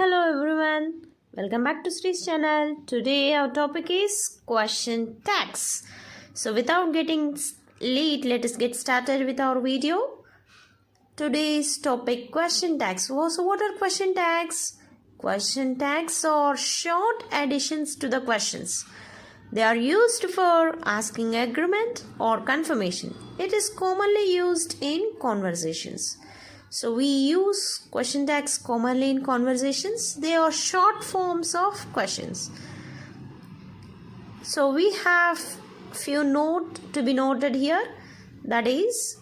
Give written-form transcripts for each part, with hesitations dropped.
hello everyone. Welcome back to Sri's channel. Today our topic is question tags. So without getting late, let us get started with our video. Today's topic question tags. So what are question tags? Question tags are short additions to the questions. They are used for asking agreement or confirmation. It is commonly used in conversations. So we use question tags commonly in conversations. They are short forms of questions. So we have few note to be noted here. That is,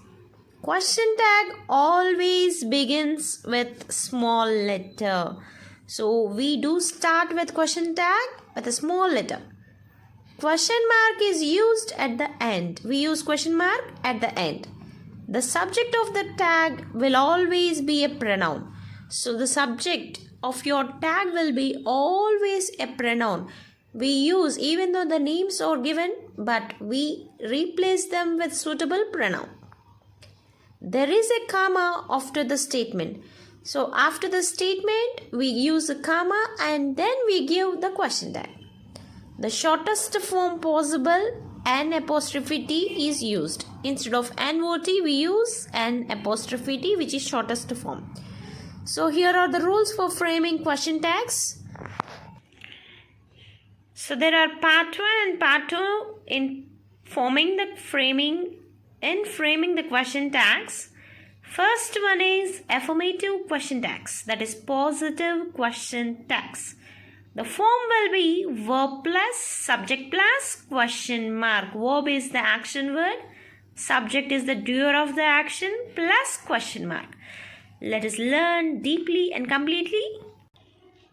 question tag always begins with small letter. So we do start with question tag with a small letter. Question mark is used at the end. We use question mark at the end. The subject of the tag will always be a pronoun. So the subject of your tag will be always a pronoun. We use, even though the names are given, but we replace them with suitable pronoun. There is a comma after the statement. So after the statement, we use a comma and then we give the question tag. The shortest form possible, an apostrophe T is used. Instead of NOT, we use an apostrophe T, which is shortest form. So here are the rules for framing question tags. So there are part 1 and part 2 in framing the question tags. First one is affirmative question tags, that is positive question tags. The form will be verb plus subject plus question mark. Verb is the action word. Subject is the doer of the action plus question mark. Let us learn deeply and completely.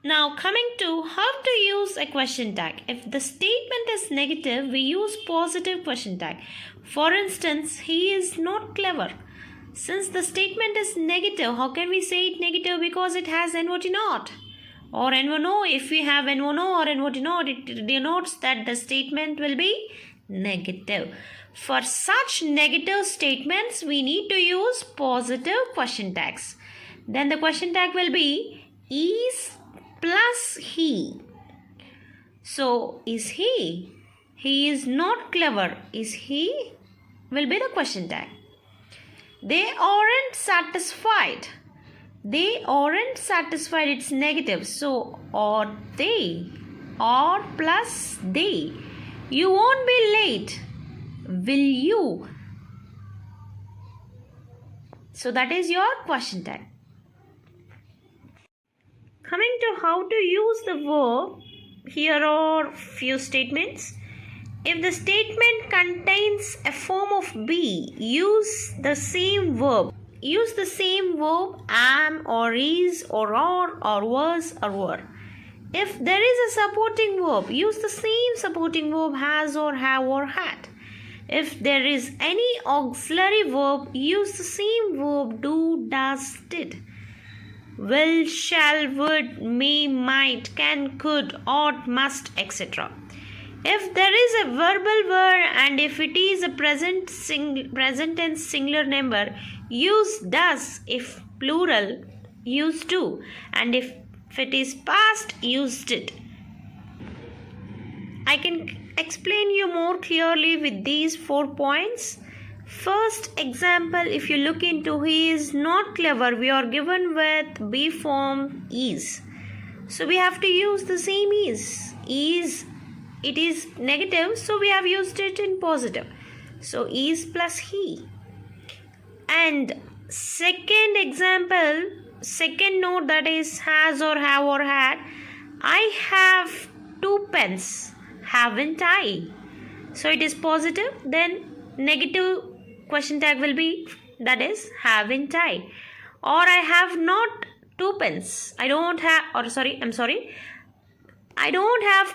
Now coming to how to use a question tag. If the statement is negative, we use positive question tag. For instance, he is not clever. Since the statement is negative, how can we say it negative? Because it has NOT not. Or NO. If we have NO or NOT not, it denotes that the statement will be negative. For such negative statements, we need to use positive question tags. Then the question tag will be is plus he. So, is he? He is not clever. Is he? Will be the question tag. They aren't satisfied. They aren't satisfied, it's negative. So, are they? Or plus they. You won't be late. Will you? So, that is your question tag. Coming to how to use the verb, here are few statements. If the statement contains a form of be, use the same verb. Use the same verb am or is or are or was or were. If there is a supporting verb, use the same supporting verb has or have or had. If there is any auxiliary verb, use the same verb do, does, did. Will, shall, would, may, might, can, could, ought, must, etc. If there is a verbal verb and if it is a present tense singular number, use does. If plural, use do. And if it is past, use did. I can explain you more clearly with these 4 points. First example, if you look into he is not clever, we are given with be form is. So we have to use the same is. Is, it is negative, so we have used it in positive. So is plus he. And second example, second note, that is has or have or had. I have 2 pens, haven't I? So it is positive, then negative question tag will be, that is haven't I. Or I have not 2 pens. I don't have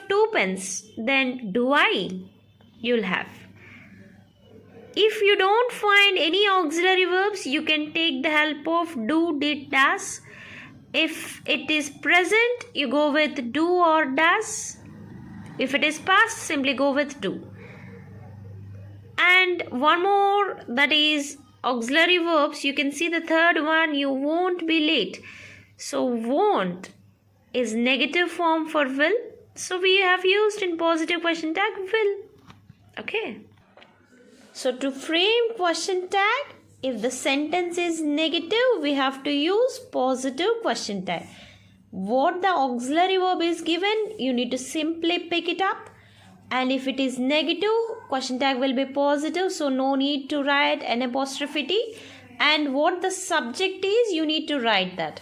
2 pens. Then do I? You'll have. If you don't find any auxiliary verbs, you can take the help of do, did, does. If it is present, you go with do or does. If it is past, simply go with do. And one more, that is auxiliary verbs. You can see the third one, you won't be late. So won't is negative form for will. So we have used in positive question tag will. Okay. So to frame question tag, if the sentence is negative, we have to use positive question tag. What the auxiliary verb is given, you need to simply pick it up. And if it is negative, question tag will be positive. So no need to write an apostrophe T. And what the subject is, you need to write that.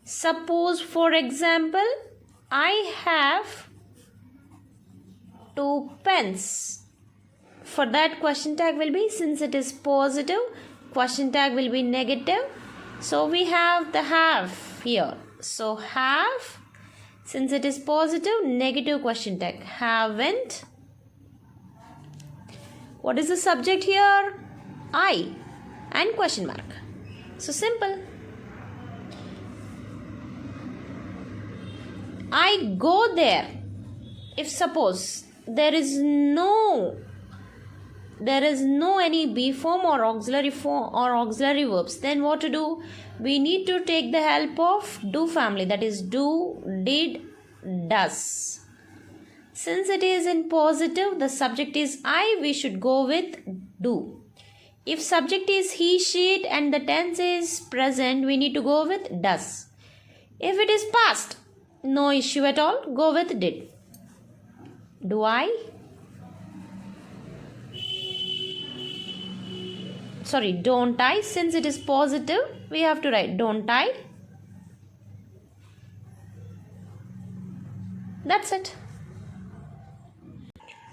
Suppose, for example, I have 2 pens. For that, question tag will be, since it is positive, question tag will be negative. So we have the have here. So have, since it is positive, negative question tag. Haven't. What is the subject here? I and question mark. So simple. I go there. If suppose there is no any be form or auxiliary verbs, then what to do? We need to take the help of do family, that is do, did, does. Since it is in positive, the subject is I, we should go with do. If subject is he, she, it and the tense is present, we need to go with does. If it is past, no issue at all, go with did. Do I? Sorry, don't I? Since it is positive, we have to write don't I. That's it.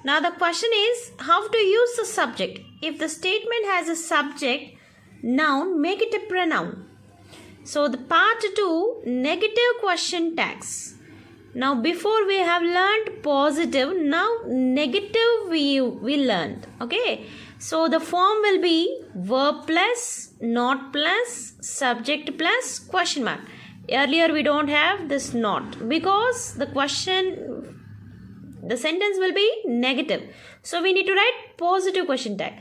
Now the question is how to use the subject. If the statement has a subject, noun, make it a pronoun. So the part 2, negative question tags. Now before we have learned positive, now negative we learned. Okay. So the form will be verb plus, not plus, subject plus, question mark. Earlier we don't have this not because the sentence will be negative. So we need to write positive question tag.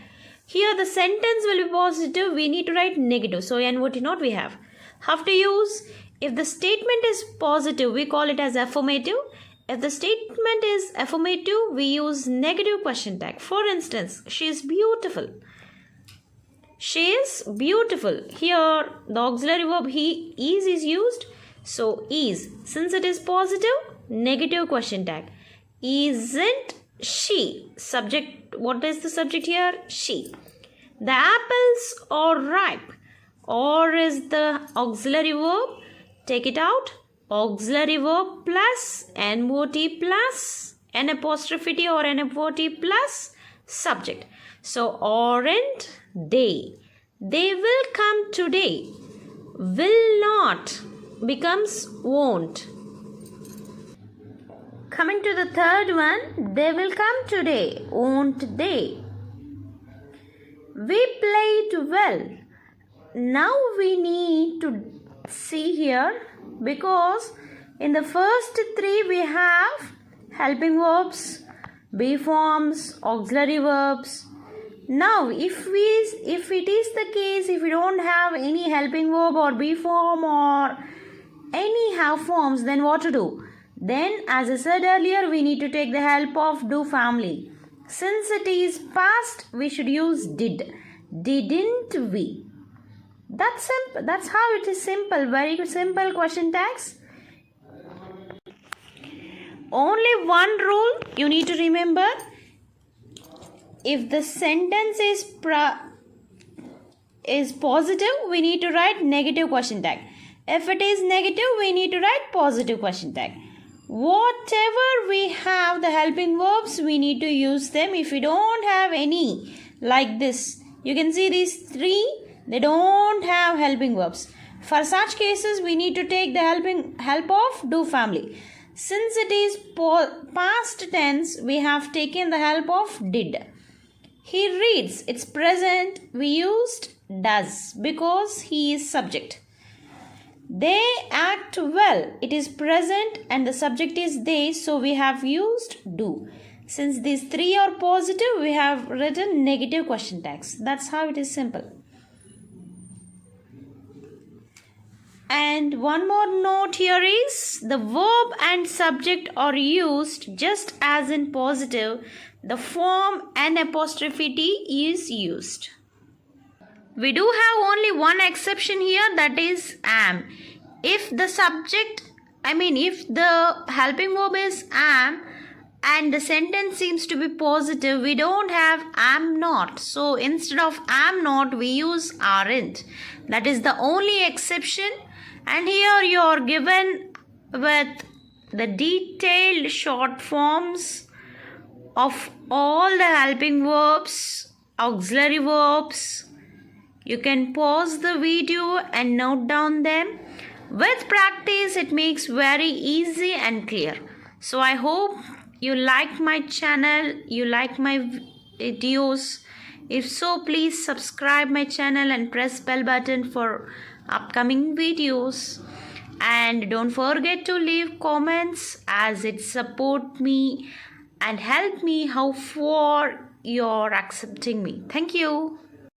Here the sentence will be positive, we need to write negative. So NOT not we have. How to use? If the statement is positive, we call it as affirmative. If the statement is affirmative, we use negative question tag. For instance, she is beautiful. She is beautiful. Here, the auxiliary verb he is used. So, is. Since it is positive, negative question tag. Isn't she? Subject, what is the subject here? She. The apples are ripe. Or is the auxiliary verb. Take it out. Auxiliary verb plus NOT plus an apostrophe T or NOT plus subject. So, aren't they? They will come today. Will not becomes won't. Coming to the third one, they will come today. Won't they? We played well. Now we need to see here because in the first 3 we have helping verbs, be forms, auxiliary verbs. Now if it is the case, if we don't have any helping verb or be form or any have forms, then what to do? Then as I said earlier, we need to take the help of do family. Since it is past, we should use did. Didn't we? That's simple. That's how it is simple. Very simple question tags. Only one rule you need to remember. If the sentence is positive, we need to write negative question tag. If it is negative, we need to write positive question tag. Whatever we have the helping verbs, we need to use them. If we don't have any like this, you can see these 3. They don't have helping verbs. For such cases, we need to take the help of do family. Since it is past tense, we have taken the help of did. He reads. It's present. We used does because he is subject. They act well. It is present and the subject is they, so we have used do. Since these 3 are positive, we have written negative question tags. That's how it is simple. And one more note here is the verb and subject are used just as in positive. The form an apostrophe T is used. We do have only one exception here, that is am. If the if the helping verb is am and the sentence seems to be positive, we don't have am not. So instead of am not, we use aren't. That is the only exception. And here you are given with the detailed short forms of all the helping verbs, auxiliary verbs. You can pause the video and note down them. With practice, it makes very easy and clear. So I hope you like my channel, you like my videos. If so, please subscribe my channel and press bell button for upcoming videos. And don't forget to leave comments, as it support me and help me how far you're accepting me. Thank you.